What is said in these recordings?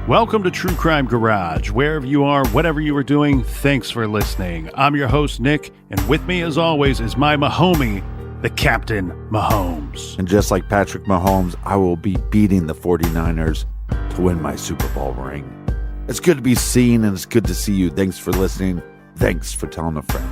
Welcome to True Crime Garage. Wherever you are, whatever you are doing, thanks for listening. I'm your host, Nick, and with me, as always, is my Mahomie, the Captain Mahomes. And just like Patrick Mahomes, I will be beating the 49ers to win my Super Bowl ring. It's good to be seen, and it's good to see you. Thanks for listening. Thanks for telling a friend.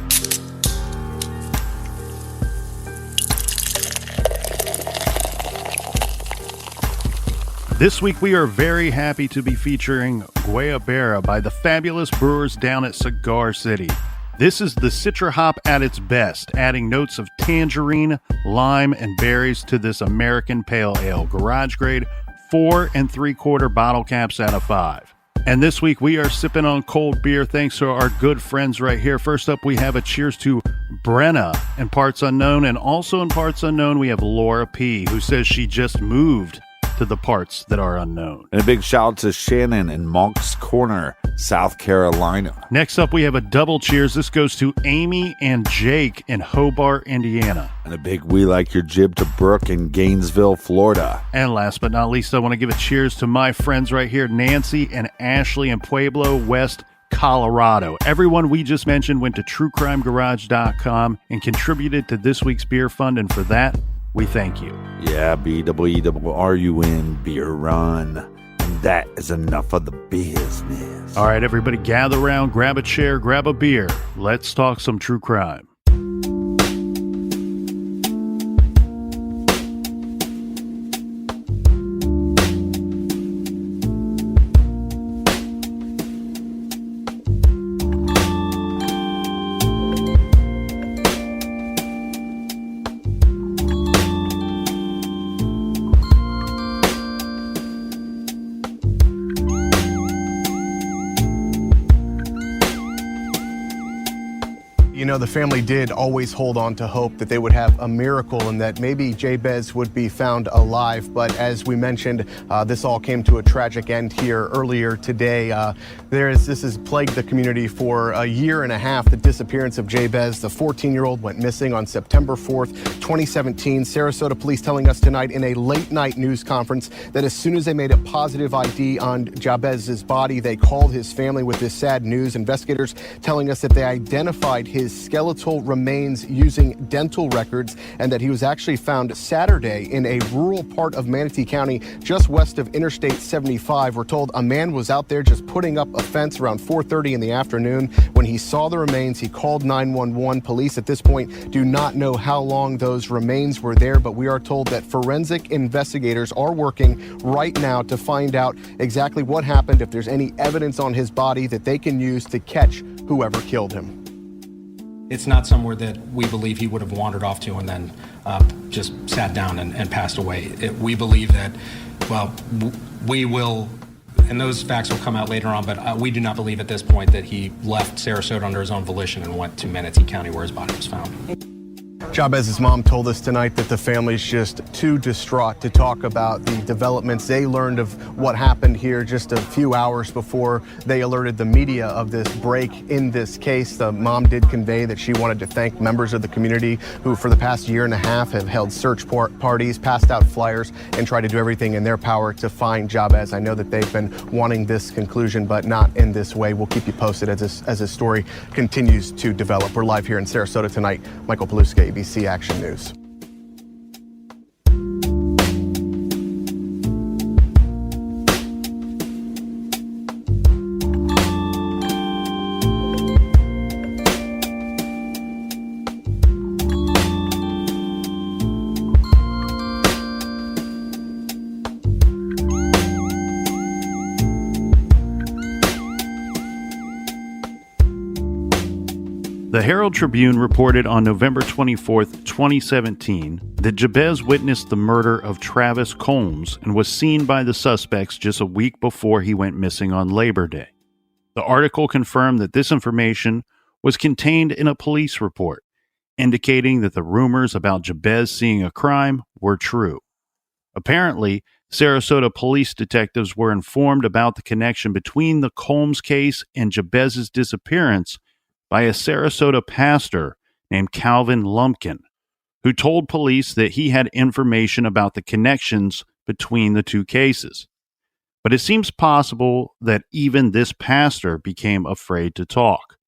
This week we are very happy to be featuring Guayabera by the fabulous brewers down at Cigar City. This is the Citra hop at its best, adding notes of tangerine, lime, and berries to this American Pale Ale. Garage grade, 4 3/4 bottle caps out of 5. And this week we are sipping on cold beer thanks to our good friends right here. First up, we have a cheers to Brenna in Parts Unknown, and also in Parts Unknown we have Laura P., who says she just moved to the parts that are unknown. And a big shout out to Shannon in Monk's Corner, South Carolina. Next up, we have a double cheers. This goes to Amy and Jake in Hobart, Indiana. And a big we like your jib to Brooke in Gainesville, Florida. And last but not least, I want to give a cheers to my friends right here, Nancy and Ashley in Pueblo West, Colorado. Everyone we just mentioned went to truecrimegarage.com and contributed to this week's beer fund, and for that, we thank you. Yeah, BWRUN, beer run. And that is enough of the business. All right, everybody gather around, grab a chair, grab a beer. Let's talk some true crime. You know, the family did always hold on to hope that they would have a miracle and that maybe Jabez would be found alive. But as we mentioned, this all came to a tragic end here earlier today. This has plagued the community for a year and a half, the disappearance of Jabez. The 14-year-old went missing on September 4th, 2017. Sarasota Police telling us tonight in a late-night news conference that as soon as they made a positive ID on Jabez's body, they called his family with this sad news. Investigators telling us that they identified his skeletal remains using dental records and that he was actually found Saturday in a rural part of Manatee County just west of Interstate 75. We're told a man was out there just putting up a fence around 4:30 in the afternoon. When he saw the remains, he called 911. Police at this point do not know how long those remains were there, but we are told that forensic investigators are working right now to find out exactly what happened, if there's any evidence on his body that they can use to catch whoever killed him. It's not somewhere that we believe he would have wandered off to and then just sat down and passed away. We believe that, we will, and those facts will come out later on, but we do not believe at this point that he left Sarasota under his own volition and went to Manatee County where his body was found. Jabez's mom told us tonight that the family's just too distraught to talk about the developments. They learned of what happened here just a few hours before they alerted the media of this break in this case. The mom did convey that she wanted to thank members of the community who for the past year and a half have held search parties, passed out flyers, and tried to do everything in their power to find Jabez. I know that they've been wanting this conclusion, but not in this way. We'll keep you posted as this story continues to develop. We're live here in Sarasota tonight. Michael Paluska, ABC Action News. The Herald Tribune reported on November 24th, 2017, that Jabez witnessed the murder of Travis Combs and was seen by the suspects just a week before he went missing on Labor Day. The article confirmed that this information was contained in a police report, indicating that the rumors about Jabez seeing a crime were true. Apparently, Sarasota police detectives were informed about the connection between the Combs case and Jabez's disappearance by a Sarasota pastor named Calvin Lumpkin, who told police that he had information about the connections between the two cases. But it seems possible that even this pastor became afraid to talk.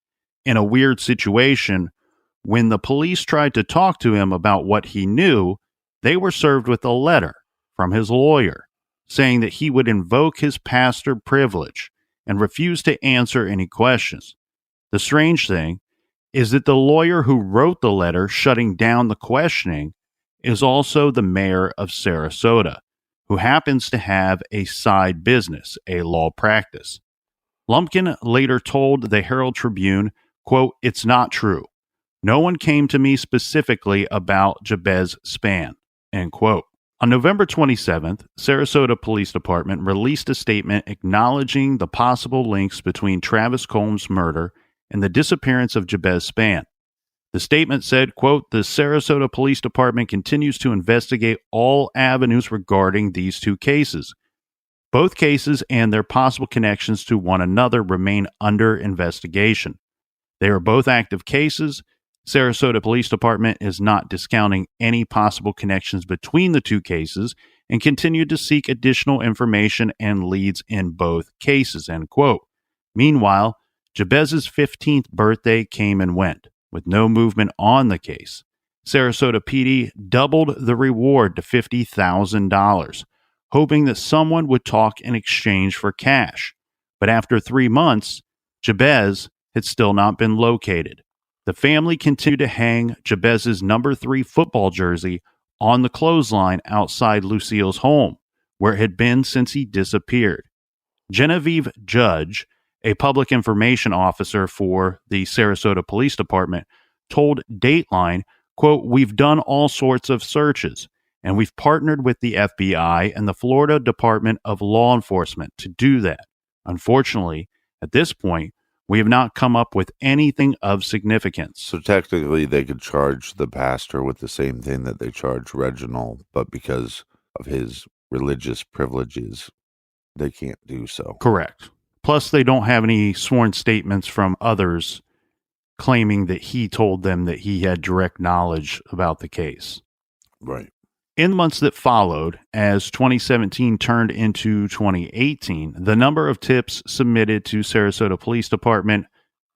In a weird situation, when the police tried to talk to him about what he knew, they were served with a letter from his lawyer saying that he would invoke his pastor privilege and refuse to answer any questions. The strange thing is that the lawyer who wrote the letter shutting down the questioning is also the mayor of Sarasota, who happens to have a side business, a law practice. Lumpkin later told the Herald Tribune, quote, "It's not true. No one came to me specifically about Jabez Spann," end quote. On November 27th, Sarasota Police Department released a statement acknowledging the possible links between Travis Combs' murder and the disappearance of Jabez Spann. The statement said, quote, "The Sarasota Police Department continues to investigate all avenues regarding these two cases. Both cases and their possible connections to one another remain under investigation. They are both active cases. Sarasota Police Department is not discounting any possible connections between the two cases and continued to seek additional information and leads in both cases," end quote. Meanwhile, Jabez's 15th birthday came and went, with no movement on the case. Sarasota PD doubled the reward to $50,000, hoping that someone would talk in exchange for cash. But after 3 months, Jabez had still not been located. The family continued to hang Jabez's number 3 football jersey on the clothesline outside Lucille's home, where it had been since he disappeared. Genevieve Judge, a public information officer for the Sarasota Police Department, told Dateline, quote, "We've done all sorts of searches, and we've partnered with the FBI and the Florida Department of Law Enforcement to do that. Unfortunately, at this point, we have not come up with anything of significance." So technically, they could charge the pastor with the same thing that they charge Reginald, but because of his religious privileges, they can't do so. Correct. Plus, they don't have any sworn statements from others claiming that he told them that he had direct knowledge about the case. Right. In the months that followed, as 2017 turned into 2018, the number of tips submitted to Sarasota Police Department,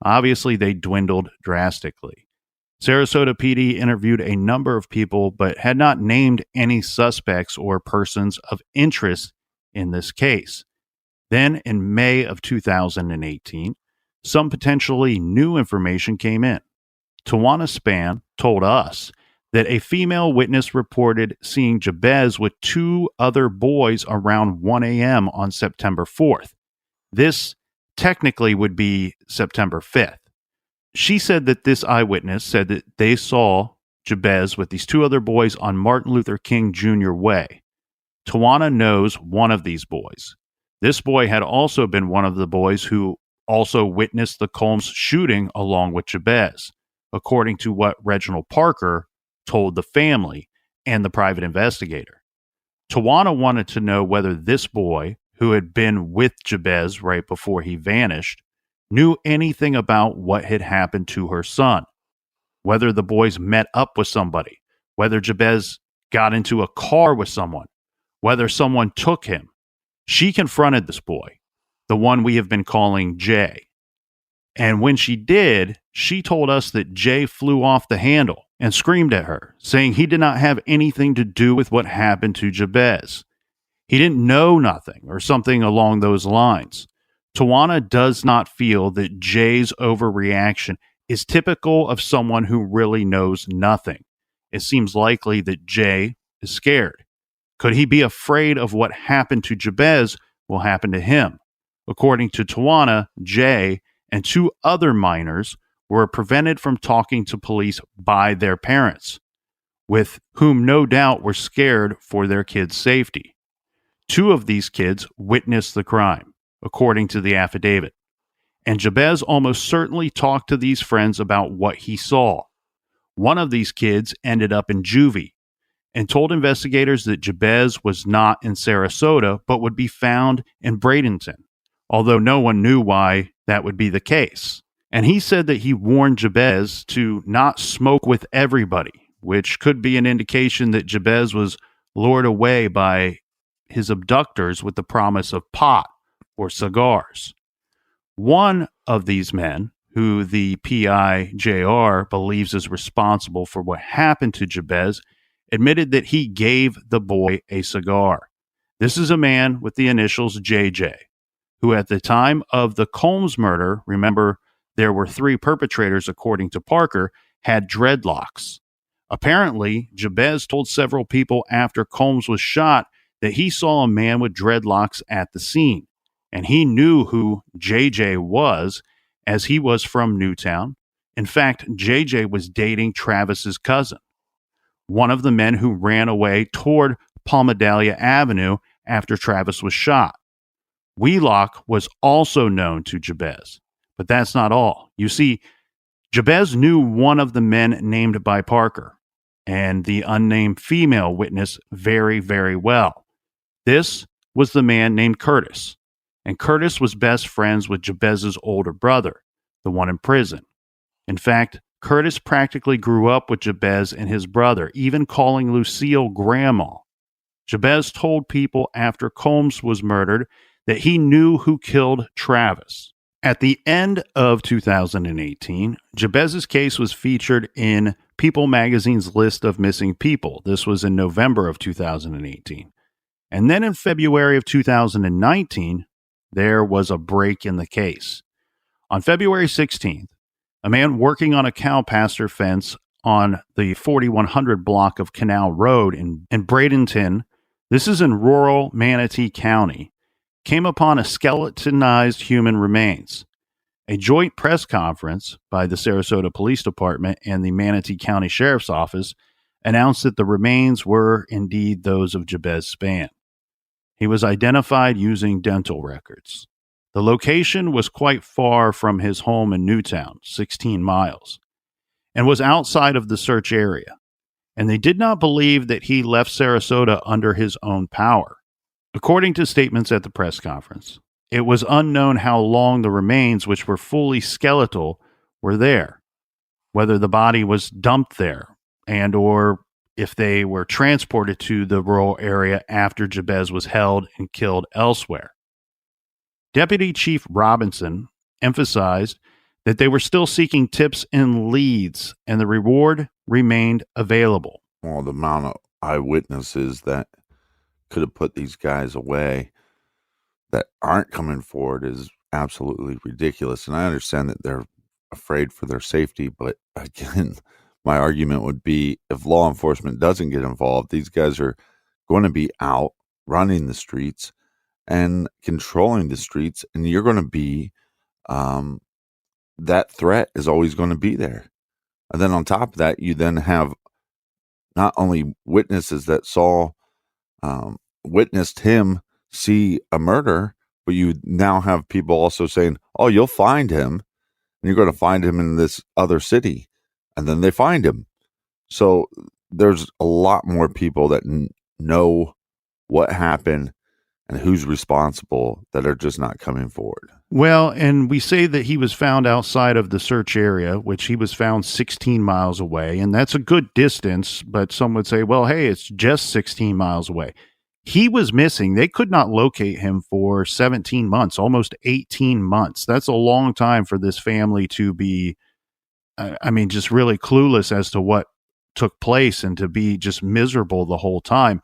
obviously they dwindled drastically. Sarasota PD interviewed a number of people, but had not named any suspects or persons of interest in this case. Then, in May of 2018, some potentially new information came in. Tawana Spann told us that a female witness reported seeing Jabez with 2 other boys around 1 a.m. on September 4th. This technically would be September 5th. She said that this eyewitness said that they saw Jabez with these 2 other boys on Martin Luther King Jr. Way. Tawana knows one of these boys. This boy had also been one of the boys who also witnessed the Combs shooting along with Jabez, according to what Reginald Parker told the family and the private investigator. Tawana wanted to know whether this boy, who had been with Jabez right before he vanished, knew anything about what had happened to her son, whether the boys met up with somebody, whether Jabez got into a car with someone, whether someone took him. She confronted this boy, the one we have been calling Jay. And when she did, she told us that Jay flew off the handle and screamed at her, saying he did not have anything to do with what happened to Jabez. He didn't know nothing, or something along those lines. Tawana does not feel that Jay's overreaction is typical of someone who really knows nothing. It seems likely that Jay is scared. Could he be afraid of what happened to Jabez will happen to him? According to Tawana, Jay and 2 other minors were prevented from talking to police by their parents, with whom no doubt were scared for their kids' safety. 2 of these kids witnessed the crime, according to the affidavit, and Jabez almost certainly talked to these friends about what he saw. One of these kids ended up in juvie and told investigators that Jabez was not in Sarasota but would be found in Bradenton, although no one knew why that would be the case. And he said that he warned Jabez to not smoke with everybody, which could be an indication that Jabez was lured away by his abductors with the promise of pot or cigars. One of these men, who the PI JR believes is responsible for what happened to Jabez, admitted that he gave the boy a cigar. This is a man with the initials JJ, who at the time of the Combs murder, remember there were 3 perpetrators according to Parker, had dreadlocks. Apparently, Jabez told several people after Combs was shot that he saw a man with dreadlocks at the scene, and he knew who JJ was, as he was from Newtown. In fact, JJ was dating Travis's cousin, one of the men who ran away toward Palmdale Avenue after Travis was shot. Wheelock was also known to Jabez, but that's not all. You see, Jabez knew one of the men named by Parker and the unnamed female witness very, very well. This was the man named Curtis, and Curtis was best friends with Jabez's older brother, the one in prison. In fact, Curtis practically grew up with Jabez and his brother, even calling Lucille grandma. Jabez told people after Combs was murdered that he knew who killed Travis. At the end of 2018, Jabez's case was featured in People magazine's list of missing people. This was in November of 2018. And then in February of 2019, there was a break in the case. On February 16th, a man working on a cow pasture fence on the 4100 block of Canal Road in Bradenton, this is in rural Manatee County, came upon a skeletonized human remains. A joint press conference by the Sarasota Police Department and the Manatee County Sheriff's Office announced that the remains were indeed those of Jabez Spann. He was identified using dental records. The location was quite far from his home in Newtown, 16 miles, and was outside of the search area. And they did not believe that he left Sarasota under his own power. According to statements at the press conference, it was unknown how long the remains, which were fully skeletal, were there, whether the body was dumped there, and or if they were transported to the rural area after Jabez was held and killed elsewhere. Deputy Chief Robinson emphasized that they were still seeking tips and leads, and the reward remained available. Well, the amount of eyewitnesses that could have put these guys away that aren't coming forward is absolutely ridiculous. And I understand that they're afraid for their safety, but again, my argument would be if law enforcement doesn't get involved, these guys are going to be out running the streets and controlling the streets, and you're going to be that threat is always going to be there. And then on top of that, you then have not only witnesses that witnessed him see a murder, but you now have people also saying, oh, you'll find him, and you're going to find him in this other city, and then they find him. So there's a lot more people that know what happened and who's responsible that are just not coming forward. Well, and we say that he was found outside of the search area, which he was found 16 miles away, and that's a good distance, but some would say, well, hey, it's just 16 miles away. He was missing. They could not locate him for 17 months, almost 18 months. That's a long time for this family to be, just really clueless as to what took place and to be just miserable the whole time.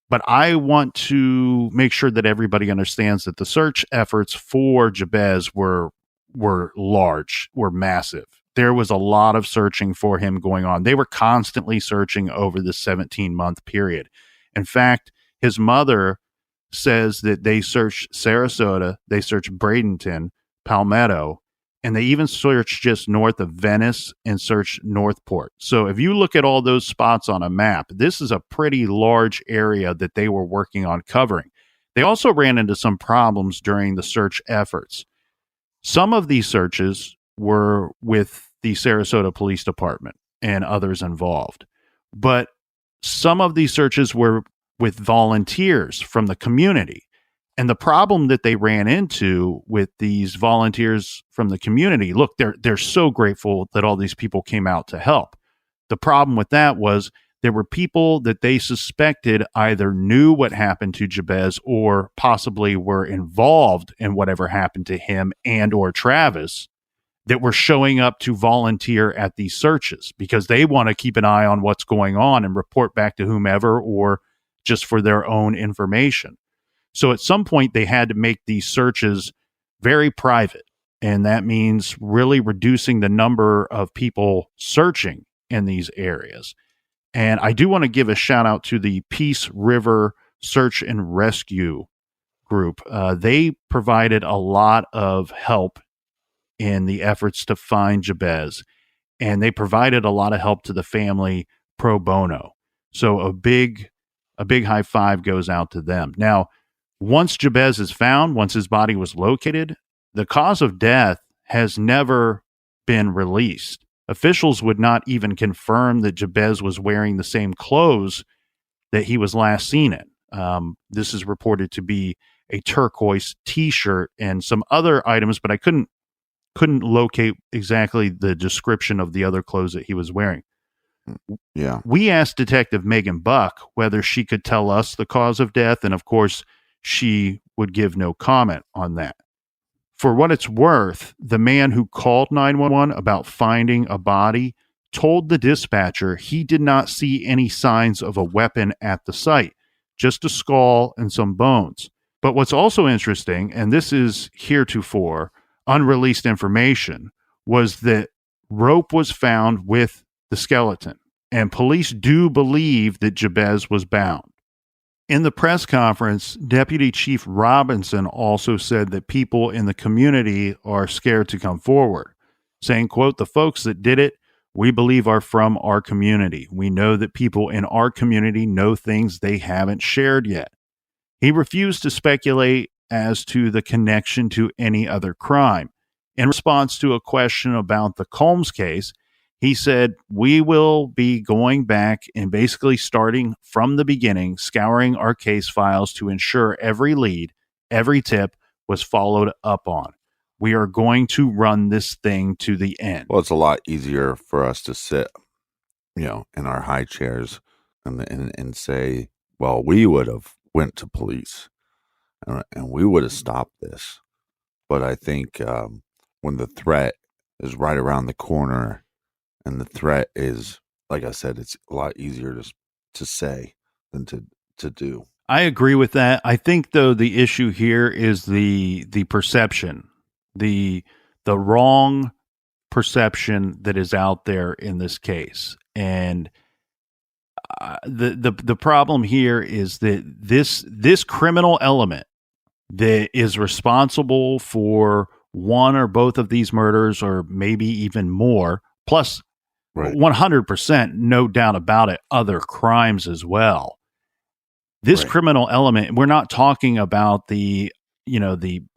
But I want to make sure that everybody understands that the search efforts for Jabez were large, were massive. There was a lot of searching for him going on. They were constantly searching over the 17-month period. In fact, his mother says that they searched Sarasota, they searched Bradenton, Palmetto, and they even searched just north of Venice and searched Northport. So if you look at all those spots on a map, this is a pretty large area that they were working on covering. They also ran into some problems during the search efforts. Some of these searches were with the Sarasota Police Department and others involved, but some of these searches were with volunteers from the community. And the problem that they ran into with these volunteers from the community, look, they're so grateful that all these people came out to help. The problem with that was there were people that they suspected either knew what happened to Jabez or possibly were involved in whatever happened to him and or Travis that were showing up to volunteer at these searches because they want to keep an eye on what's going on and report back to whomever or just for their own information. So at some point they had to make these searches very private. And that means really reducing the number of people searching in these areas. And I do want to give a shout out to the Peace River Search and Rescue group. They provided a lot of help in the efforts to find Jabez, and they provided a lot of help to the family pro bono. So a big high five goes out to them. Now, once Jabez is found, once his body was located, the cause of death has never been released. Officials would not even confirm that Jabez was wearing the same clothes that he was last seen in. This is reported to be a turquoise T-shirt and some other items, but I couldn't locate exactly the description of the other clothes that he was wearing. Yeah. We asked Detective Megan Buck whether she could tell us the cause of death, and of course, she would give no comment on that. For what it's worth, the man who called 911 about finding a body told the dispatcher he did not see any signs of a weapon at the site, just a skull and some bones. But what's also interesting, and this is heretofore unreleased information, was that rope was found with the skeleton, and police do believe that Jabez was bound. In the press conference, Deputy Chief Robinson also said that people in the community are scared to come forward, saying, quote, "The folks that did it, we believe are from our community. We know that people in our community know things they haven't shared yet." He refused to speculate as to the connection to any other crime. In response to a question about the Combs case, he said, "We will be going back and basically starting from the beginning, scouring our case files to ensure every lead, every tip was followed up on. We are going to run this thing to the end." Well, it's a lot easier for us to sit, in our high chairs and say, well, we would have went to police and we would have stopped this. But I think when the threat is right around the corner, and the threat is, like I said, it's a lot easier to say than to do. I agree with that. I think, though, the issue here is the perception, the wrong perception that is out there in this case. And the problem here is that this criminal element that is responsible for one or both of these murders, or maybe even more, plus Right. 100%, no doubt about it, other crimes as well. This Right. criminal element, we're not talking about the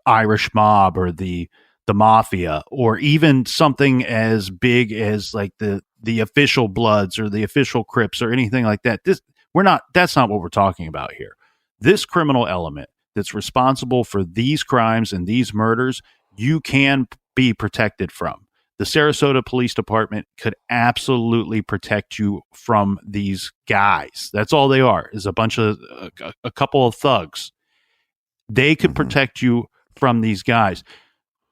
Irish mob or the mafia, or even something as big as like the official Bloods or the official Crips or anything like that. That's not what we're talking about here. This criminal element that's responsible for these crimes and these murders, you can be protected from. The Sarasota Police Department could absolutely protect you from these guys. That's all they are, is a couple of thugs. They could protect you from these guys.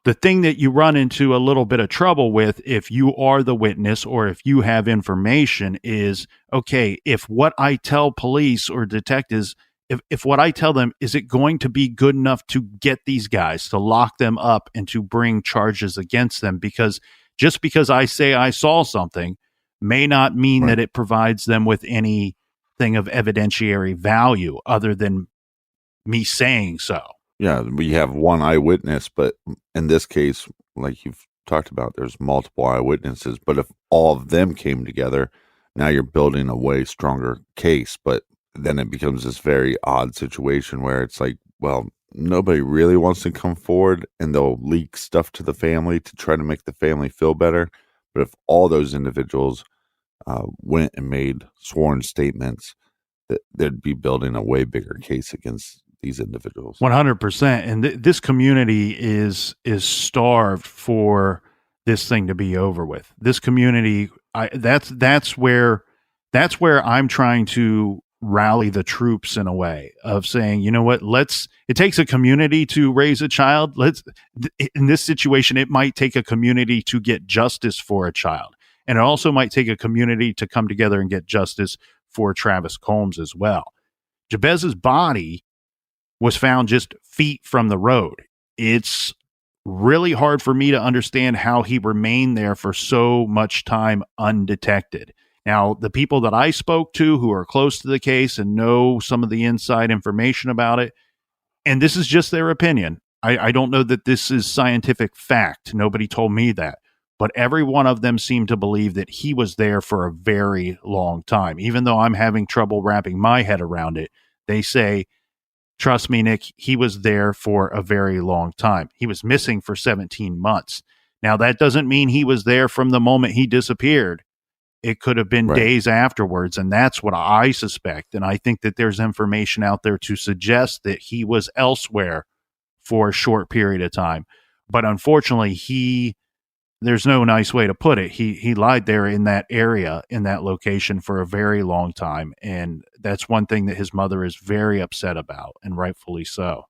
The thing that you run into a little bit of trouble with if you are the witness or if you have information is, okay, if what I tell police or detectives, if what I tell them, is it going to be good enough to get these guys, to lock them up and to bring charges against them? Because just because I say I saw something may not mean that it provides them with anything of evidentiary value other than me saying so. Yeah, we have one eyewitness, but in this case, like you've talked about, there's multiple eyewitnesses. But if all of them came together, now you're building a way stronger case. But then it becomes this very odd situation where it's like, well, nobody really wants to come forward, and they'll leak stuff to the family to try to make the family feel better. But if all those individuals went and made sworn statements, they'd be building a way bigger case against these individuals. 100%. And this community is starved for this thing to be over with. This community, that's where That's where I'm trying to rally the troops in a way of saying, you know what, it takes a community to raise a child. In this situation, it might take a community to get justice for a child. And it also might take a community to come together and get justice for Travis Combs as well. Jabez's body was found just feet from the road. It's really hard for me to understand how he remained there for so much time undetected. Now, the people that I spoke to who are close to the case and know some of the inside information about it, and this is just their opinion. I don't know that this is scientific fact. Nobody told me that. But every one of them seemed to believe that he was there for a very long time. Even though I'm having trouble wrapping my head around it, they say, trust me, Nick, he was there for a very long time. He was missing for 17 months. Now, that doesn't mean he was there from the moment he disappeared. It could have been days afterwards, and that's what I suspect. And I think that there's information out there to suggest that he was elsewhere for a short period of time. But unfortunately, there's no nice way to put it. He lied there in that area, in that location for a very long time. And that's one thing that his mother is very upset about, and rightfully so.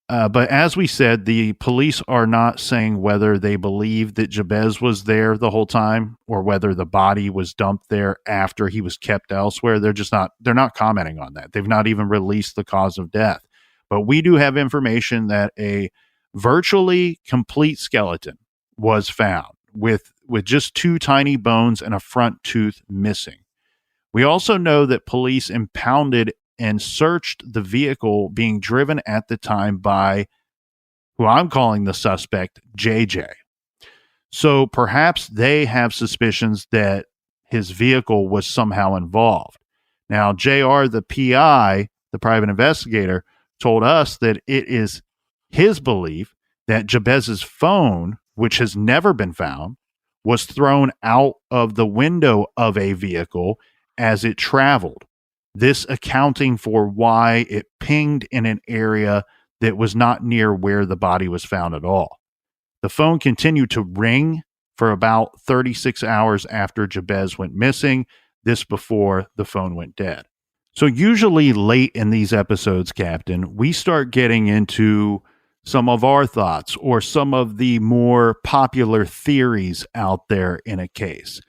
But as we said, the police are not saying whether they believe that Jabez was there the whole time or whether the body was dumped there after he was kept elsewhere. They're not commenting on that. They've not even released the cause of death. But we do have information that a virtually complete skeleton was found with just 2 tiny bones and a front tooth missing. We also know that police impounded and searched the vehicle being driven at the time by who I'm calling the suspect, JJ. So perhaps they have suspicions that his vehicle was somehow involved. Now, JR, the PI, the private investigator, told us that it is his belief that Jabez's phone, which has never been found, was thrown out of the window of a vehicle as it traveled. This accounting for why it pinged in an area that was not near where the body was found at all. The phone continued to ring for about 36 hours after Jabez went missing, this before the phone went dead. So usually late in these episodes, Captain, we start getting into some of our thoughts or some of the more popular theories out there in a case.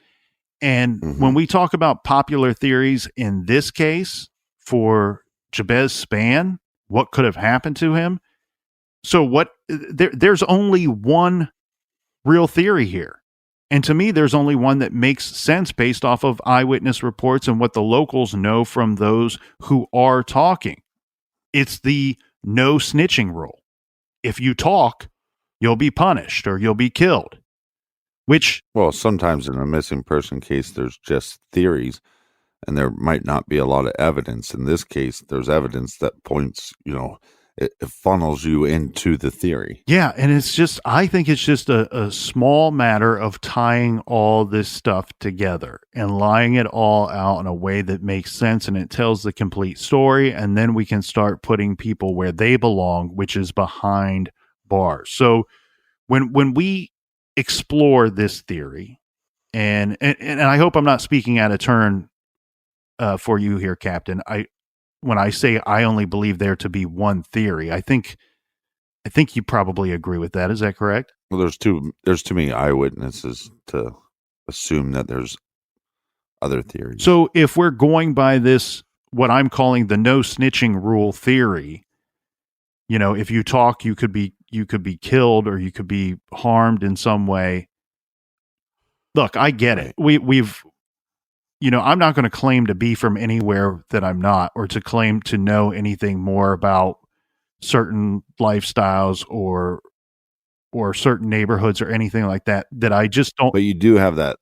And when we talk about popular theories in this case for Jabez Spann, what could have happened to him? So there's only one real theory here. And to me, there's only one that makes sense based off of eyewitness reports and what the locals know from those who are talking. It's the no snitching rule. If you talk, you'll be punished or you'll be killed. Well, sometimes in a missing person case, there's just theories, and there might not be a lot of evidence. In this case, there's evidence that points, it funnels you into the theory. Yeah, and I think it's just a small matter of tying all this stuff together and lying it all out in a way that makes sense, and it tells the complete story, and then we can start putting people where they belong, which is behind bars. So when we explore this theory, and I hope I'm not speaking out of turn for you here, Captain. When I say I only believe there to be one theory, I think you probably agree with that. Is that correct? Well, there's too many eyewitnesses to assume that there's other theories. So if we're going by this, what I'm calling the no snitching rule theory, if you talk, you could be killed or you could be harmed in some way. Look, I get it. We've I'm not going to claim to be from anywhere that I'm not, or to claim to know anything more about certain lifestyles or certain neighborhoods or anything like that I just don't. But you do have that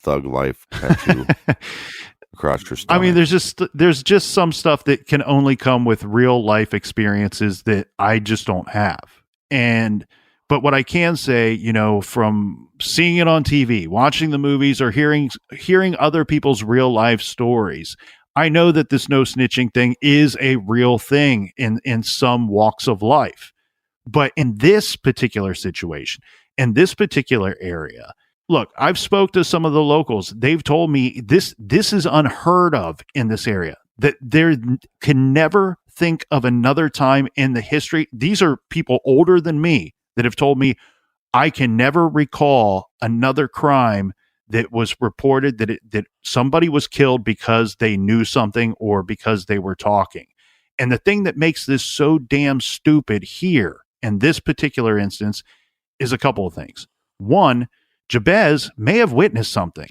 thug life tattoo across your stomach. I mean, there's just some stuff that can only come with real life experiences that I just don't have. But what I can say, from seeing it on TV, watching the movies, or hearing other people's real life stories, I know that this no snitching thing is a real thing in some walks of life. But in this particular situation, in this particular area, look, I've spoke to some of the locals. They've told me this is unheard of in this area. That there can never think of another time in the history. These are people older than me that have told me I can never recall another crime that was reported that somebody was killed because they knew something or because they were talking. And the thing that makes this so damn stupid here in this particular instance is a couple of things. One, Jabez may have witnessed something.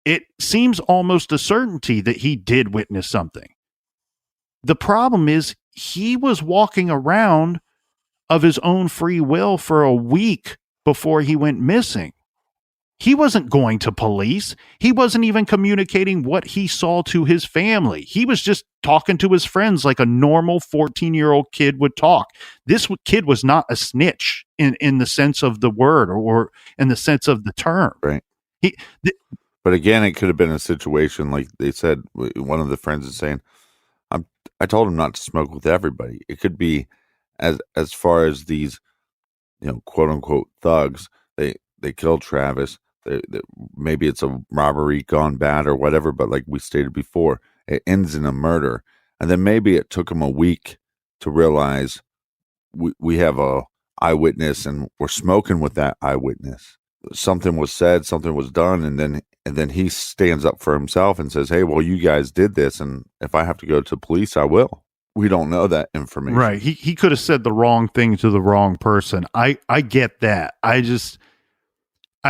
It seems almost a certainty that he did witness something. The problem is he was walking around of his own free will for a week before he went missing. He wasn't going to police. He wasn't even communicating what he saw to his family. He was just talking to his friends like a normal 14-year-old kid would talk. This kid was not a snitch in the sense of the word or in the sense of the term. Right. But again, it could have been a situation like they said, one of the friends is saying, I told him not to smoke with everybody. It could be as far as these, quote unquote thugs, they killed Travis. Maybe it's a robbery gone bad or whatever, but like we stated before, it ends in a murder. And then maybe it took them a week to realize we have a eyewitness and we're smoking with that eyewitness. Something was said, something was done, and then he stands up for himself and says, hey, well, you guys did this, and if I have to go to police, I will. We don't know that information. Right. He could have said the wrong thing to the wrong person. I get that. I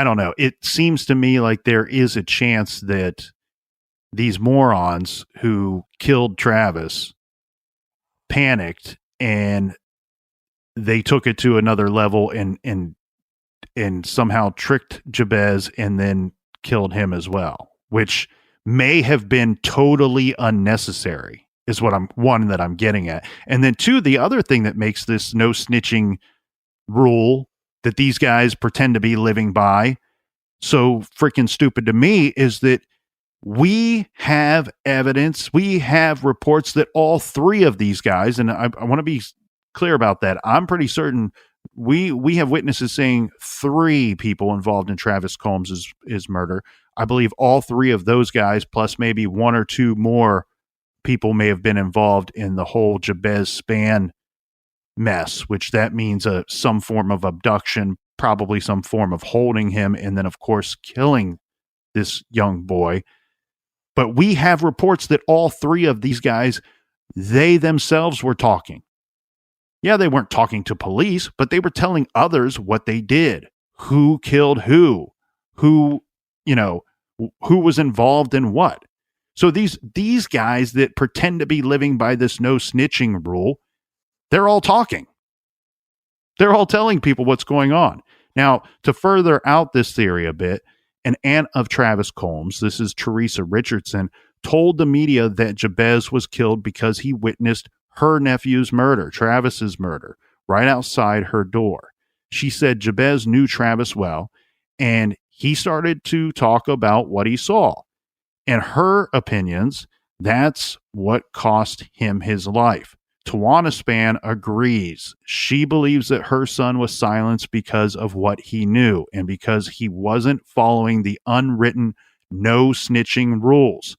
don't know. It seems to me like there is a chance that these morons who killed Travis panicked and they took it to another level and somehow tricked Jabez and then killed him as well, which may have been totally unnecessary is what I'm getting at. And then two, the other thing that makes this no snitching rule that these guys pretend to be living by so freaking stupid to me is that we have evidence, we have reports that all three of these guys, and I want to be clear about that. I'm pretty certain we have witnesses saying 3 people involved in Travis Combs' murder. I believe all 3 of those guys, plus maybe 1 or 2 more people may have been involved in the whole Jabez Spann mess, which that means some form of abduction, probably some form of holding him, and then, of course, killing this young boy. But we have reports that all 3 of these guys, they themselves were talking. Yeah, they weren't talking to police, but they were telling others what they did, who killed who was involved in what. So these guys that pretend to be living by this no snitching rule, they're all talking. They're all telling people what's going on. Now, to further out this theory a bit, an aunt of Travis Combs, this is Teresa Richardson, told the media that Jabez was killed because he witnessed her nephew's murder, Travis's murder, right outside her door. She said Jabez knew Travis well, and he started to talk about what he saw. In her opinions, that's what cost him his life. Tawana Spann agrees. She believes that her son was silenced because of what he knew and because he wasn't following the unwritten no snitching rules.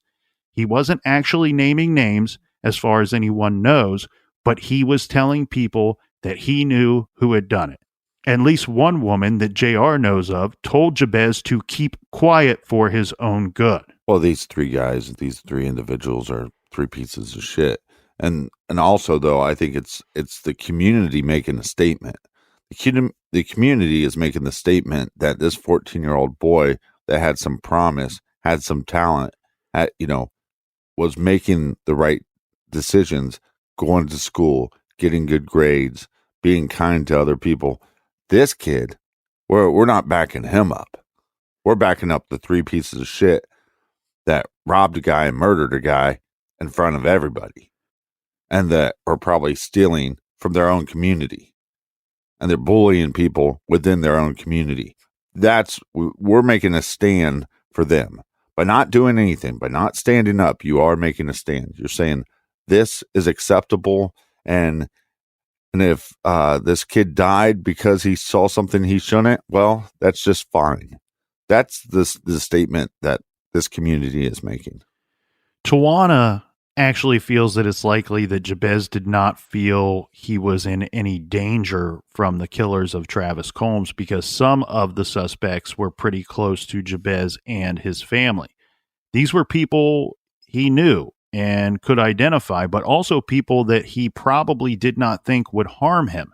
He wasn't actually naming names as far as anyone knows, but he was telling people that he knew who had done it. At least one woman that JR knows of told Jabez to keep quiet for his own good. Well, these 3 guys, these 3 individuals are 3 pieces of shit. And also, though, I think it's the community making a statement. The community is making the statement that this 14-year-old boy that had some promise, had some talent, was making the right decisions, going to school, getting good grades, being kind to other people. This kid, we're not backing him up. We're backing up the 3 pieces of shit that robbed a guy and murdered a guy in front of everybody, and that are probably stealing from their own community, and they're bullying people within their own community. We're making a stand for them. By not doing anything, by not standing up, you are making a stand. You're saying this is acceptable, and if this kid died because he saw something he shouldn't, well, that's just fine. That's the statement that this community is making. Tawana actually feels that it's likely that Jabez did not feel he was in any danger from the killers of Travis Combs because some of the suspects were pretty close to Jabez and his family. These were people he knew and could identify, but also people that he probably did not think would harm him.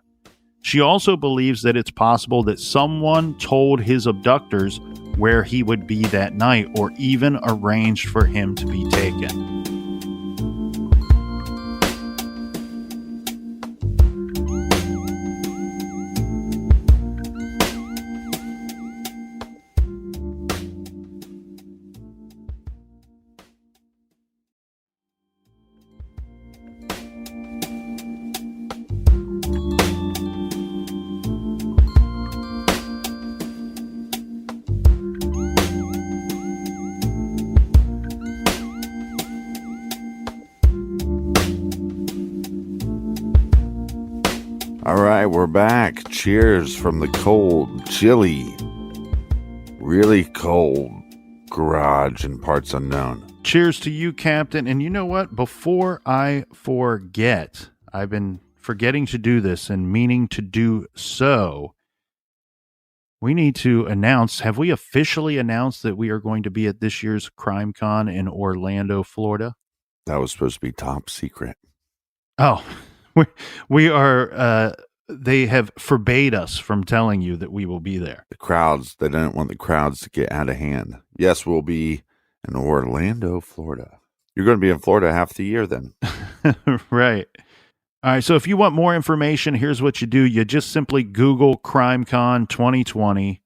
She also believes that it's possible that someone told his abductors where he would be that night or even arranged for him to be taken. All right, we're back. Cheers from the cold, chilly, really cold garage in parts unknown. Cheers to you, Captain. And you know what? Before I forget, I've been forgetting to do this and meaning to do so. We need to announce, have we officially announced that we are going to be at this year's Crime Con in Orlando, Florida? That was supposed to be top secret. Oh, we are, they have forbade us from telling you that we will be there. The crowds, they didn't want the crowds to get out of hand. Yes, we'll be in Orlando, Florida. You're going to be in Florida half the year then. Right. All right, so if you want more information, here's what you do. You just simply Google CrimeCon 2020.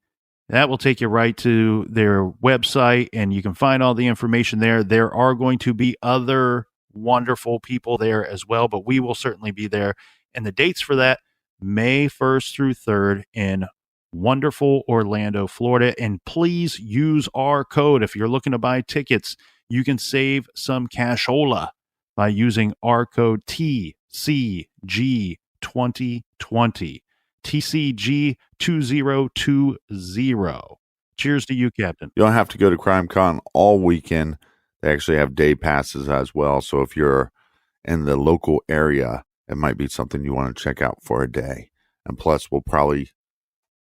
That will take you right to their website, and you can find all the information there. There are going to be other wonderful people there as well, but we will certainly be there. And the dates for that, May 1st through 3rd in wonderful Orlando, Florida. And please use our code. If you're looking to buy tickets, you can save some cashola by using our code TCG2020. TCG2020. Cheers to you, Captain. You don't have to go to CrimeCon all weekend. They actually have day passes as well. So if you're in the local area, it might be something you want to check out for a day. And plus, we'll probably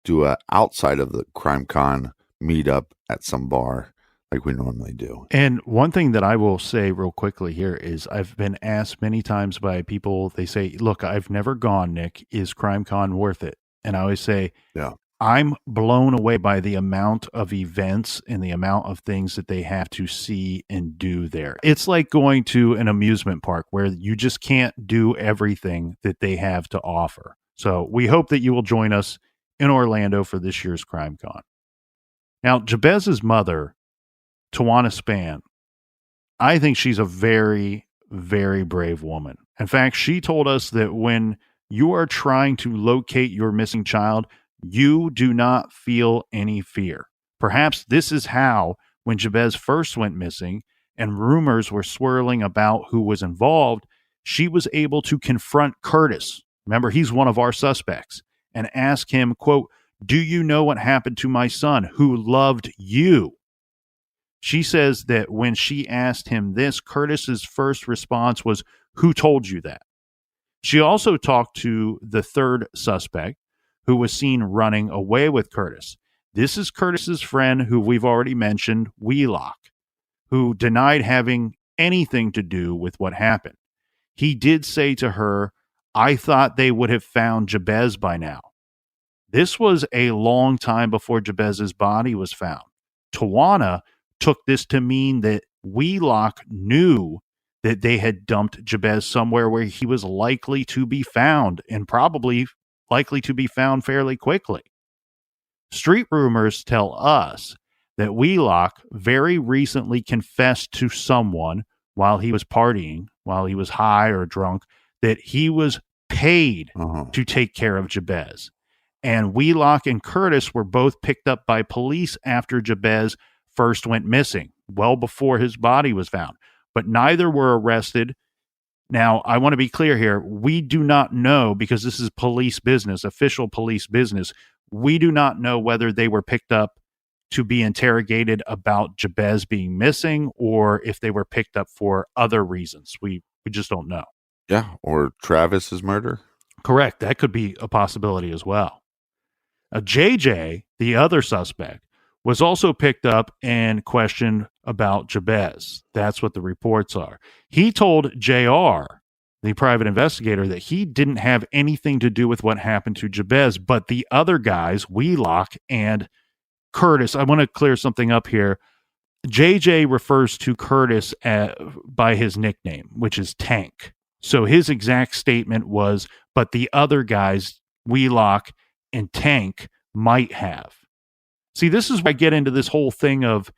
do a outside of the CrimeCon meetup at some bar like we normally do. And one thing that I will say real quickly here is I've been asked many times by people, they say, look, I've never gone, Nick. Is CrimeCon worth it? And I always say, Yeah. I'm blown away by the amount of events and the amount of things that they have to see and do there. It's like going to an amusement park where you just can't do everything that they have to offer. So we hope that you will join us in Orlando for this year's CrimeCon. Now, Jabez's mother, Tawana Spann, I think she's a very, very brave woman. In fact, she told us that when you are trying to locate your missing child, you do not feel any fear. Perhaps this is how, when Jabez first went missing and rumors were swirling about who was involved, she was able to confront Curtis. Remember, he's one of our suspects, and ask him, quote, "Do you know what happened to my son who loved you?" She says that when she asked him this, Curtis's first response was, "Who told you that?" She also talked to the third suspect, who was seen running away with Curtis. This is Curtis's friend, who we've already mentioned, Wheelock, who denied having anything to do with what happened. He did say to her, "I thought they would have found Jabez by now." This was a long time before Jabez's body was found. Tawana took this to mean that Wheelock knew that they had dumped Jabez somewhere where he was likely to be found, and probably likely to be found fairly quickly. Street rumors tell us that Wheelock very recently confessed to someone while he was partying, while he was high or drunk, that he was paid to take care of Jabez. And Wheelock and Curtis were both picked up by police after Jabez first went missing, well before his body was found. But neither were arrested. Now, I want to be clear here. We do not know, because this is police business, official police business. We do not know whether they were picked up to be interrogated about Jabez being missing, or if they were picked up for other reasons. We just don't know. Yeah, or Travis's murder. Correct. That could be a possibility as well. JJ, the other suspect, was also picked up and questioned about Jabez. That's what the reports are. He told JR, the private investigator, that he didn't have anything to do with what happened to Jabez, but the other guys, Wheelock and Curtis. I want to clear something up here. JJ refers to Curtis by his nickname, which is Tank. So his exact statement was, but the other guys, Wheelock and Tank, might have. See, this is where I get into this whole thing of,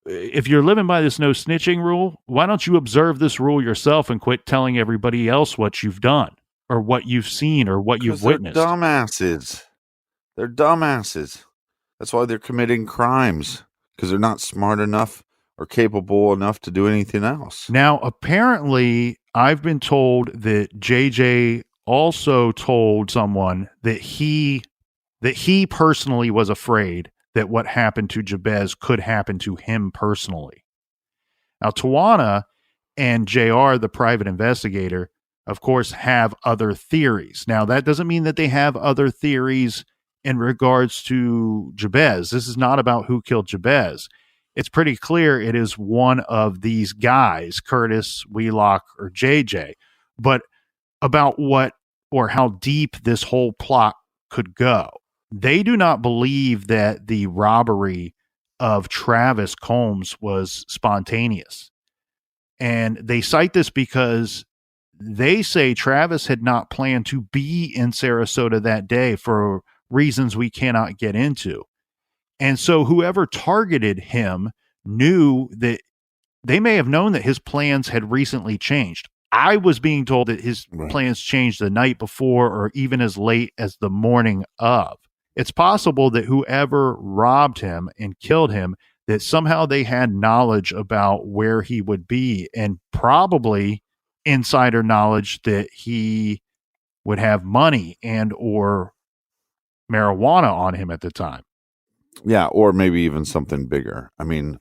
if you're living by this no snitching rule, why don't you observe this rule yourself and quit telling everybody else what you've done or what you've seen or what you've witnessed? They're dumbasses. They're dumbasses. That's why they're committing crimes, because they're not smart enough or capable enough to do anything else. Now, apparently, I've been told that JJ also told someone that he personally was afraid that what happened to Jabez could happen to him personally. Now, Tawana and JR, the private investigator, of course, have other theories. Now, that doesn't mean that they have other theories in regards to Jabez. This is not about who killed Jabez. It's pretty clear it is one of these guys, Curtis, Wheelock, or JJ. But about what or how deep this whole plot could go. They do not believe that the robbery of Travis Combs was spontaneous. And they cite this because they say Travis had not planned to be in Sarasota that day for reasons we cannot get into. And so whoever targeted him knew that they may have known that his plans had recently changed. I was being told that his plans changed the night before or even as late as the morning of. It's possible that whoever robbed him and killed him, that somehow they had knowledge about where he would be, and probably insider knowledge that he would have money and or marijuana on him at the time. Yeah, or maybe even something bigger. I mean,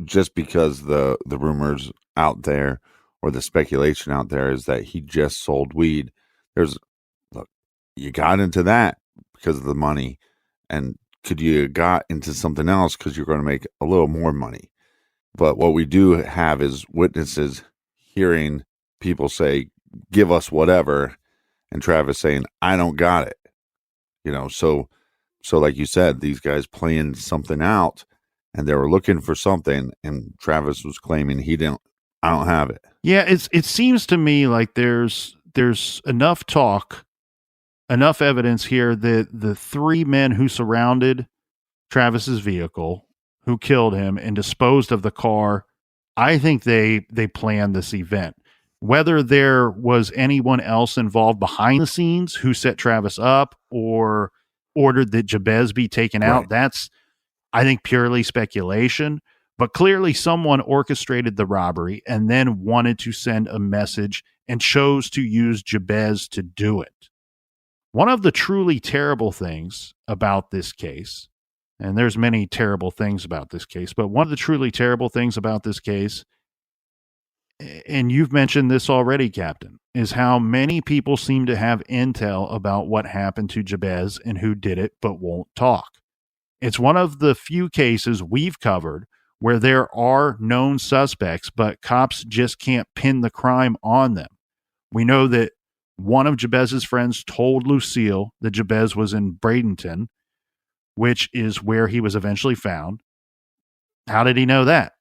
just because the rumors out there or the speculation out there is that he just sold weed, look, you got into that because of the money, and could you got into something else because you're going to make a little more money? But what we do have is witnesses hearing people say, give us whatever, and Travis saying, I don't got it. So like you said, these guys planned something out and they were looking for something, and Travis was claiming I don't have it. Yeah, it seems to me like there's enough talk, enough evidence here that the three men who surrounded Travis's vehicle, who killed him and disposed of the car, I think they planned this event. Whether there was anyone else involved behind the scenes who set Travis up or ordered that Jabez be taken out, that's, I think, purely speculation. But clearly someone orchestrated the robbery and then wanted to send a message and chose to use Jabez to do it. One of the truly terrible things about this case, and there's many terrible things about this case, but one of the truly terrible things about this case, and you've mentioned this already, Captain, is how many people seem to have intel about what happened to Jabez and who did it, but won't talk. It's one of the few cases we've covered where there are known suspects, but cops just can't pin the crime on them. We know that one of Jabez's friends told Lucille that Jabez was in Bradenton, which is where he was eventually found. How did he know that?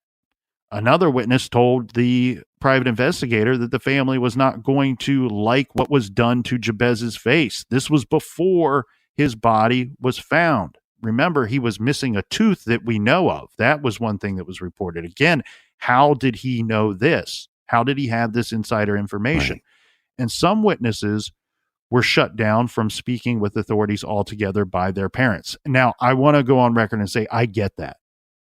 Another witness told the private investigator that the family was not going to like what was done to Jabez's face. This was before his body was found. Remember, he was missing a tooth that we know of. That was one thing that was reported. Again, how did he know this? How did he have this insider information? Right. And some witnesses were shut down from speaking with authorities altogether by their parents. Now, I want to go on record and say, I get that.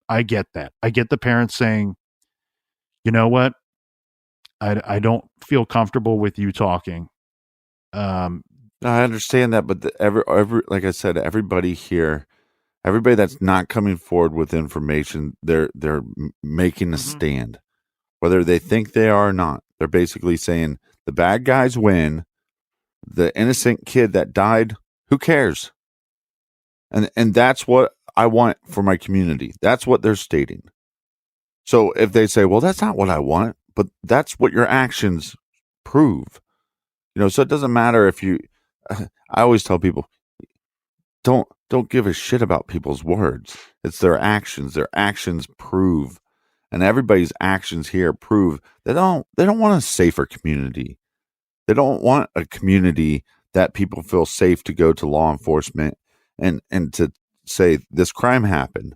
I get that. I get the parents saying, you know what? I don't feel comfortable with you talking. I understand that, but every like I said, everybody here Everybody that's not coming forward with information, they're making a stand, whether they think they are or not. They're basically saying the bad guys win. The innocent kid that died, who cares? And that's what I want for my community. That's what they're stating. So if they say, well, that's not what I want, but that's what your actions prove. So it doesn't matter if you, I always tell people, don't give a shit about people's words. It's their actions. Their actions prove. And everybody's actions here prove they don't want a safer community. They don't want a community that people feel safe to go to law enforcement and to say this crime happened.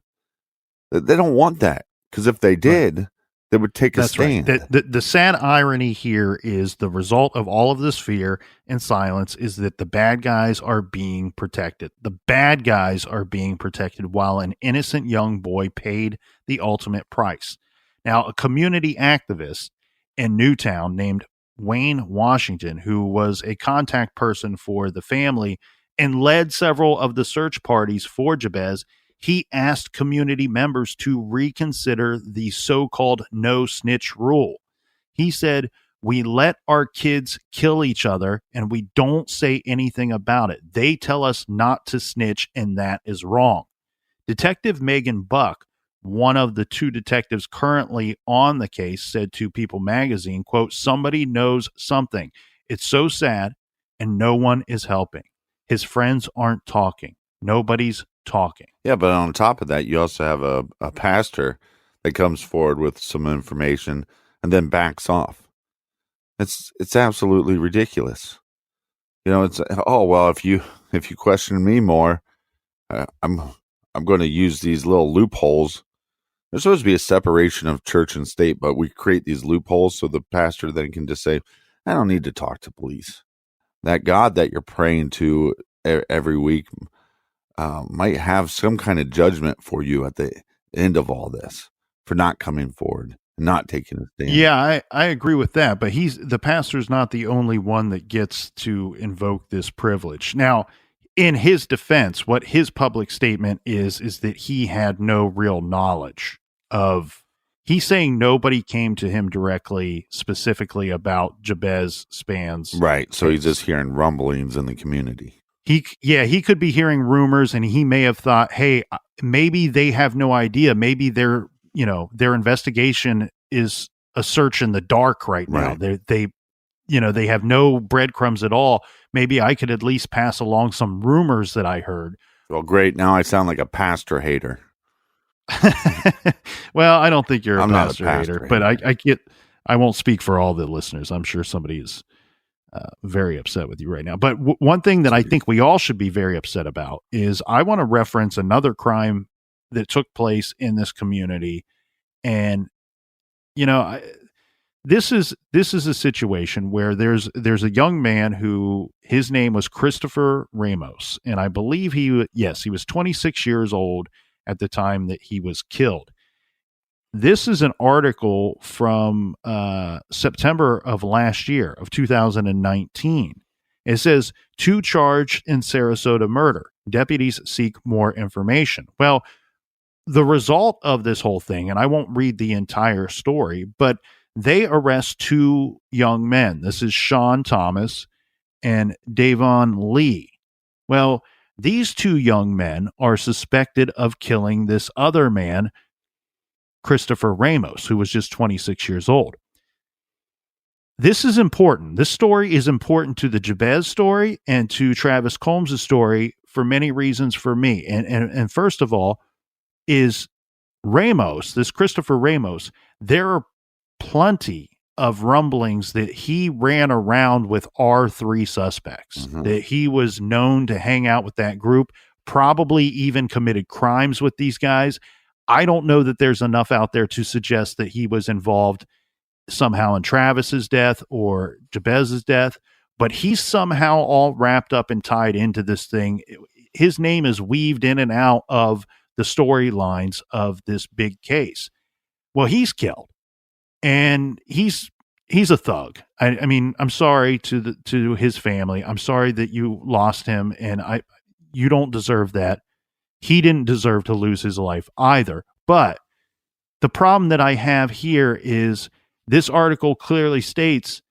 They don't want that, because if they did, they would take a stand. Right. The sad irony here is the result of all of this fear and silence is that the bad guys are being protected. The bad guys are being protected while an innocent young boy paid the ultimate price. Now, a community activist in Newtown named Wayne Washington, who was a contact person for the family and led several of the search parties for Jabez, he asked community members to reconsider the so-called no snitch rule. He said, we let our kids kill each other and we don't say anything about it. They tell us not to snitch, and that is wrong. Detective Megan Buck, one of the two detectives currently on the case, said to People magazine, quote, somebody knows something. It's so sad and no one is helping. His friends aren't talking. Nobody's talking. Yeah, but on top of that, you also have a pastor that comes forward with some information and then backs off. It's absolutely ridiculous. It's, oh well, if you question me more, I'm going to use these little loopholes. There's supposed to be a separation of church and state, but we create these loopholes so the pastor then can just say, I don't need to talk to police. That God that you're praying to every week might have some kind of judgment for you at the end of all this for not coming forward, not taking a stand. Yeah, I agree with that, but the pastor's not the only one that gets to invoke this privilege. Now, in his defense, what his public statement is that he had no real knowledge of. He's saying nobody came to him directly, specifically about Jabez Spann's. Right. So he's just hearing rumblings in the community. He could be hearing rumors, and he may have thought, hey, maybe they have no idea. Maybe their investigation is a search in the dark right now. Right. They have no breadcrumbs at all. Maybe I could at least pass along some rumors that I heard. Well, great. Now I sound like a pastor hater. Well, I don't think you're I'm a not pastor hater, but I won't speak for all the listeners. I'm sure somebody is very upset with you right now. But one thing that I think we all should be very upset about is I want to reference another crime that took place in this community. And, this is a situation where there's a young man who his name was Christopher Ramos. And I believe he was 26 years old at the time that he was killed. This is an article from September of last year, of 2019. It says, 2 charged in Sarasota murder. Deputies seek more information. Well, the result of this whole thing, and I won't read the entire story, but they arrest 2 young men. This is Sean Thomas and Davon Lee. Well, these 2 young men are suspected of killing this other man, Christopher Ramos, who was just 26 years old. This is important. This story is important to the Jabez story and to Travis Combs' story for many reasons for me. And first of all, is Ramos, this Christopher Ramos, there are plenty of rumblings that he ran around with our 3 suspects, that he was known to hang out with that group, probably even committed crimes with these guys. I don't know that there's enough out there to suggest that he was involved somehow in Travis's death or Jabez's death, but he's somehow all wrapped up and tied into this thing. His name is weaved in and out of the storylines of this big case. Well, he's killed, and he's a thug. I mean, I'm sorry to his family. I'm sorry that you lost him, and you don't deserve that. He didn't deserve to lose his life either. But the problem that I have here is this article clearly states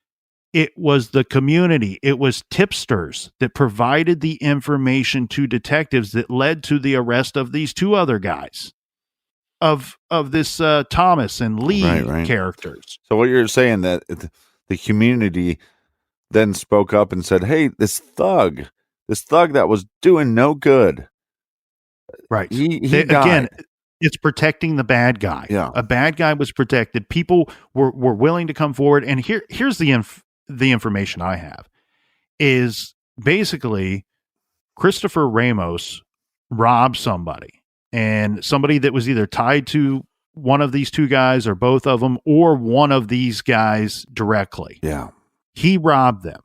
it was the community, it was tipsters that provided the information to detectives that led to the arrest of these two other guys, of this Thomas and Lee Right. characters. So what you're saying that the community then spoke up and said, "Hey, this thug that was doing no good, Right. he They, died." again, it's protecting the bad guy. Yeah. A bad guy was protected. People were willing to come forward. And here's the information I have is basically Christopher Ramos robbed somebody, and somebody that was either tied to one of these two guys or both of them, or one of these guys directly. Yeah. He robbed them.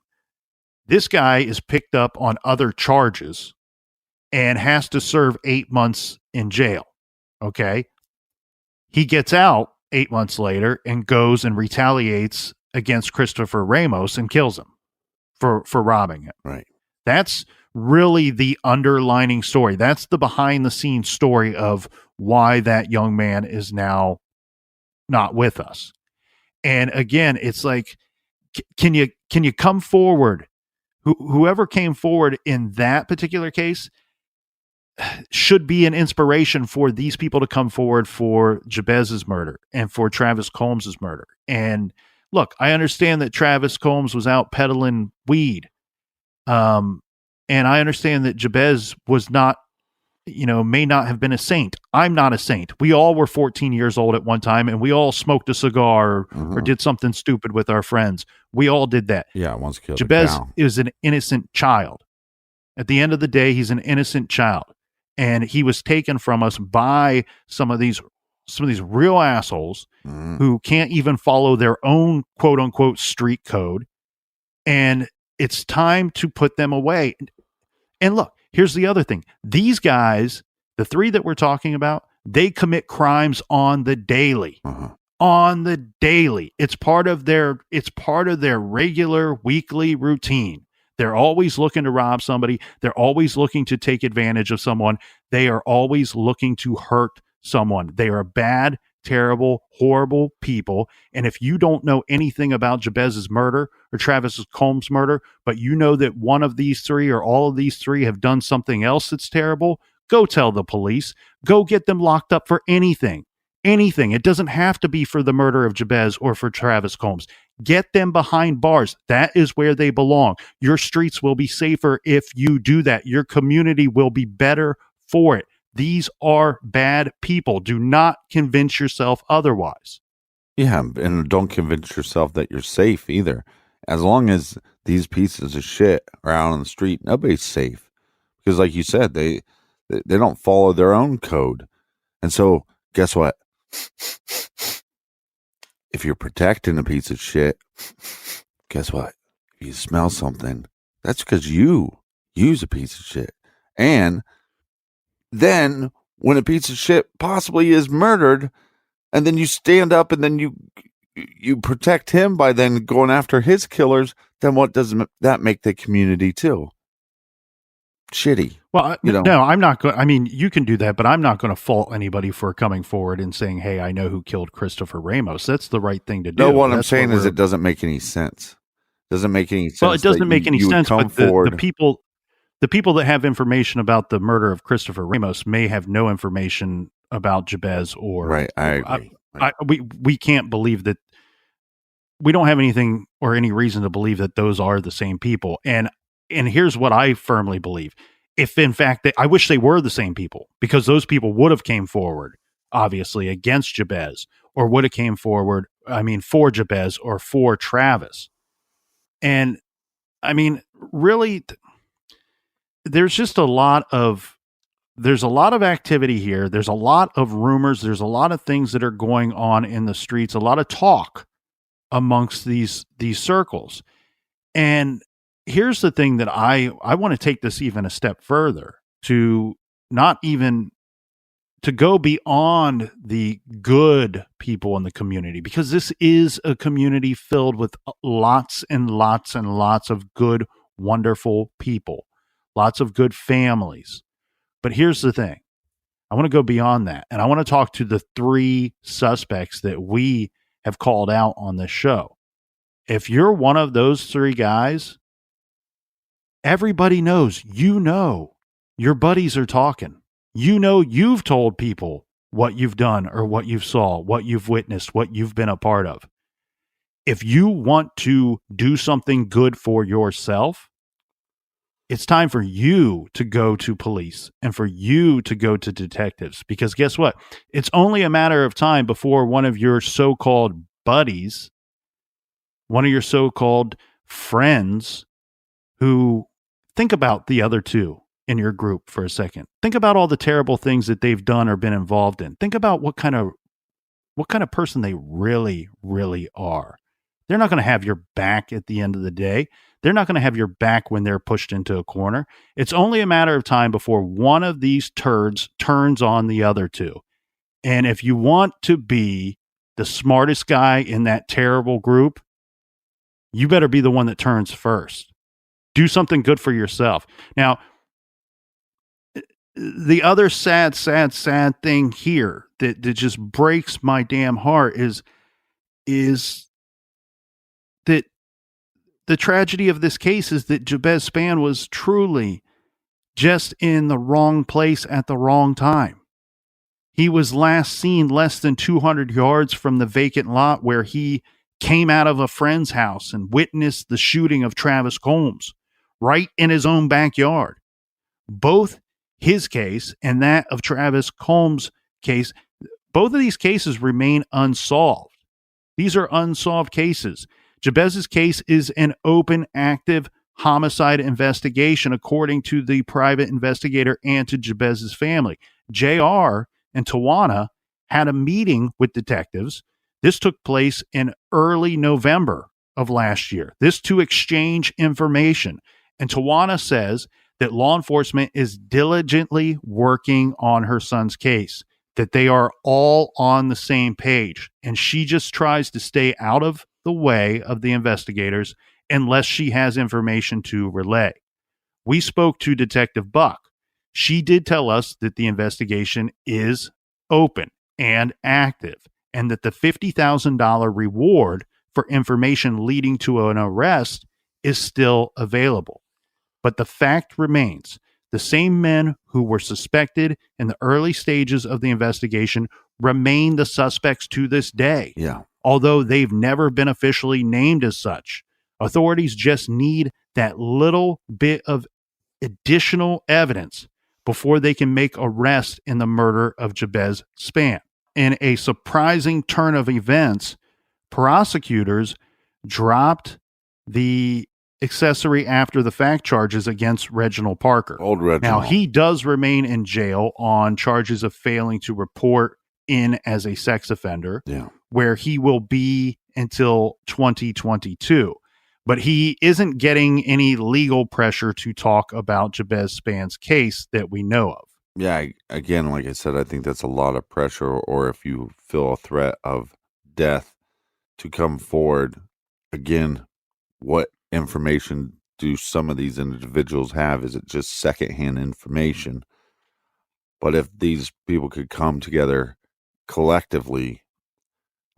This guy is picked up on other charges and has to serve 8 months in jail. Okay. He gets out 8 months later and goes and retaliates against Christopher Ramos and kills him for robbing him. Right. That's really the underlining story. That's the behind the scenes story of why that young man is now not with us. And again, it's like, can you come forward? Whoever came forward in that particular case should be an inspiration for these people to come forward for Jabez's murder and for Travis Combs's murder. And look, I understand that Travis Combs was out peddling weed. And I understand that Jabez was not, may not have been a saint. I'm not a saint. We all were 14 years old at one time, and we all smoked a cigar or did something stupid with our friends. We all did that. Yeah, once killed Jabez a cow. is an innocent child. At the end of the day, he's an innocent child. And he was taken from us by some of these real assholes who can't even follow their own quote unquote street code. And it's time to put them away. And look, here's the other thing. These guys, the three that we're talking about, they commit crimes on the daily. On the daily. It's part of their regular weekly routine. They're always looking to rob somebody. They're always looking to take advantage of someone. They are always looking to hurt someone. They are bad, terrible, horrible people. And if you don't know anything about Jabez's murder or Travis Combs' murder, but you know that one of these three or all of these three have done something else that's terrible, go tell the police. Go get them locked up for anything. Anything. It doesn't have to be for the murder of Jabez or for Travis Combs. Get them behind bars. That is where they belong. Your streets will be safer if you do that. Your community will be better for it. These are bad people. Do not convince yourself otherwise. Yeah, and don't convince yourself that you're safe either. As long as these pieces of shit are out on the street, nobody's safe. Because like you said, they don't follow their own code. And so, guess what? If you're protecting a piece of shit, guess what? If you smell something, that's because you use a piece of shit. And then when a piece of shit possibly is murdered, and then you stand up and then you protect him by then going after his killers, then what does that make the community too? Shitty. Well, no, I'm not going. I mean, you can do that, but I'm not going to fault anybody for coming forward and saying, "Hey, I know who killed Christopher Ramos." That's the right thing to do. No, what I'm saying is it doesn't make any sense. Doesn't make any sense. Well, it doesn't make any sense. But the people that have information about the murder of Christopher Ramos may have no information about Jabez or right. I agree. We can't believe that. We don't have anything or any reason to believe that those are the same people. And here's what I firmly believe. If in fact, I wish they were the same people, because those people would have came forward, obviously, against Jabez, or would have came forward, for Jabez or for Travis. And really, there's just a lot of activity here. There's a lot of rumors. There's a lot of things that are going on in the streets, a lot of talk amongst these circles. And here's the thing that I want to take this even a step further, to not even to go beyond the good people in the community, because this is a community filled with lots and lots and lots of good, wonderful people, lots of good families. But here's the thing. I want to go beyond that. And I want to talk to the 3 suspects that we have called out on this show. If you're one of those 3 guys, everybody knows, your buddies are talking. You've told people what you've done or what you've saw, what you've witnessed, what you've been a part of. If you want to do something good for yourself, it's time for you to go to police and for you to go to detectives, because guess what? It's only a matter of time before one of your so-called buddies, one of your so-called friends, who, think about the other 2 in your group for a second. Think about all the terrible things that they've done or been involved in. Think about what kind of person they really, really are. They're not going to have your back at the end of the day. They're not going to have your back when they're pushed into a corner. It's only a matter of time before one of these turds turns on the other 2. And if you want to be the smartest guy in that terrible group, you better be the one that turns first. Do something good for yourself. Now, the other sad thing here that just breaks my damn heart is that the tragedy of this case is that Jabez Spann was truly just in the wrong place at the wrong time. He was last seen less than 200 yards from the vacant lot where he came out of a friend's house and witnessed the shooting of Travis Combs right in his own backyard. Both his case and that of Travis Combs' case, both of these cases remain unsolved. These are unsolved cases. Jabez's case is an open, active homicide investigation, according to the private investigator and to Jabez's family. JR and Tawana had a meeting with detectives. This took place in early November of last year. This to exchange information. And Tawana says that law enforcement is diligently working on her son's case, that they are all on the same page. And she just tries to stay out of the way of the investigators unless she has information to relay. We spoke to Detective Buck. She did tell us that the investigation is open and active, and that the $50,000 reward for information leading to an arrest is still available. But the fact remains, the same men who were suspected in the early stages of the investigation remain the suspects to this day. Yeah. Although they've never been officially named as such. Authorities just need that little bit of additional evidence before they can make arrest in the murder of Jabez Spann. In a surprising turn of events, prosecutors dropped the accessory after the fact charges against Reginald Parker. Old Reginald. Now, he does remain in jail on charges of failing to report in as a sex offender, where he will be until 2022. But he isn't getting any legal pressure to talk about Jabez Spann's case that we know of. Yeah, again, like I said, I think that's a lot of pressure, or if you feel a threat of death, to come forward. Again, what information do some of these individuals have? Is it just secondhand information? But if these people could come together collectively,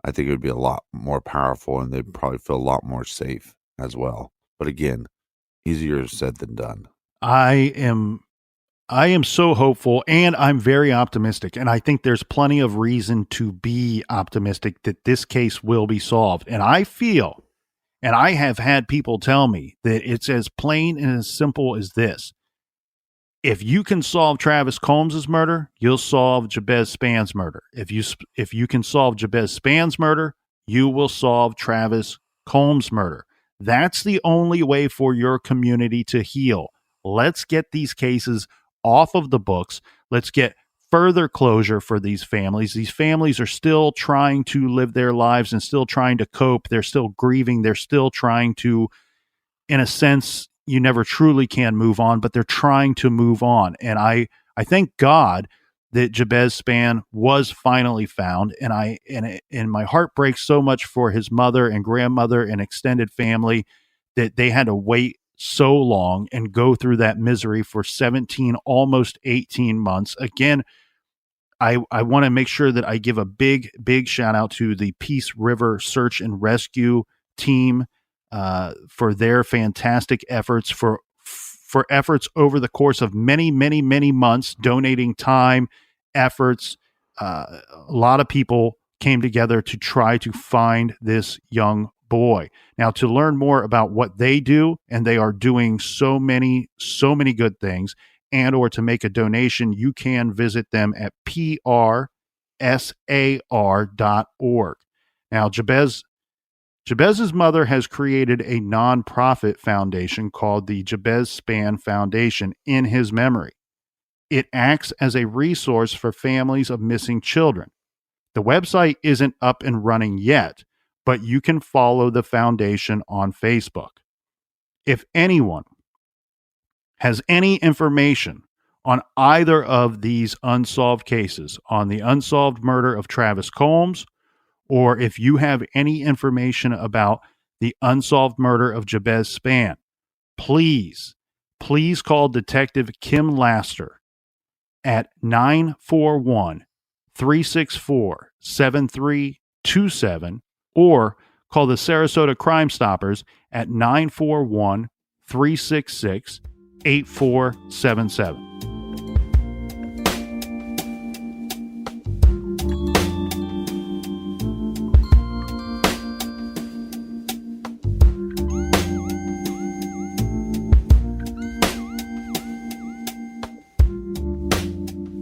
I think it would be a lot more powerful, and they'd probably feel a lot more safe as well. But again, easier said than done. I am so hopeful, and I'm very optimistic, and I think there's plenty of reason to be optimistic that this case will be solved. And I feel, and I have had people tell me, that it's as plain and as simple as this. If you can solve Travis Combs' murder, you'll solve Jabez Spann's murder. If you can solve Jabez Spann's murder, you will solve Travis Combs' murder. That's the only way for your community to heal. Let's get these cases off of the books. Let's get further closure for these families. These families are still trying to live their lives and still trying to cope. They're still grieving. They're still trying to, in a sense, you never truly can move on, but they're trying to move on. And I thank God that Jabez Spann was finally found. And my heart breaks so much for his mother and grandmother and extended family that they had to wait so long and go through that misery for 17, almost 18 months. Again, I want to make sure that I give a big shout out to the Peace River Search and Rescue team for their fantastic efforts, for efforts over the course of many months, donating time, efforts. A lot of people came together to try to find this young boy. Now, to learn more about what they do, and they are doing so many good things, and or to make a donation, you can visit them at prsar.org. Now, Jabez's mother has created a nonprofit foundation called the Jabez Spann Foundation in his memory. It acts as a resource for families of missing children. The website isn't up and running yet, but you can follow the foundation on Facebook. If anyone has any information on either of these unsolved cases, on the unsolved murder of Travis Combs, or if you have any information about the unsolved murder of Jabez Spann, please call Detective Kim Laster at 941-364-7327, or call the Sarasota Crime Stoppers at 941-366-8477.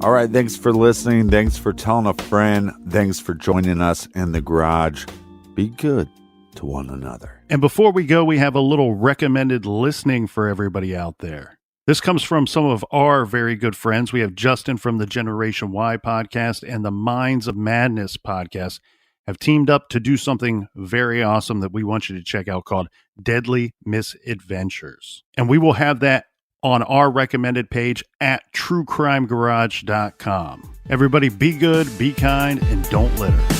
All right, thanks for listening. Thanks for telling a friend. Thanks for joining us in the garage. Be good to one another. And before we go, we have a little recommended listening for everybody out there. This comes from some of our very good friends. We have Justin from the Generation Y podcast and the Minds of Madness podcast have teamed up to do something very awesome that we want you to check out called Deadly Misadventures. And we will have that on our recommended page at truecrimegarage.com. Everybody be good, be kind, and don't litter.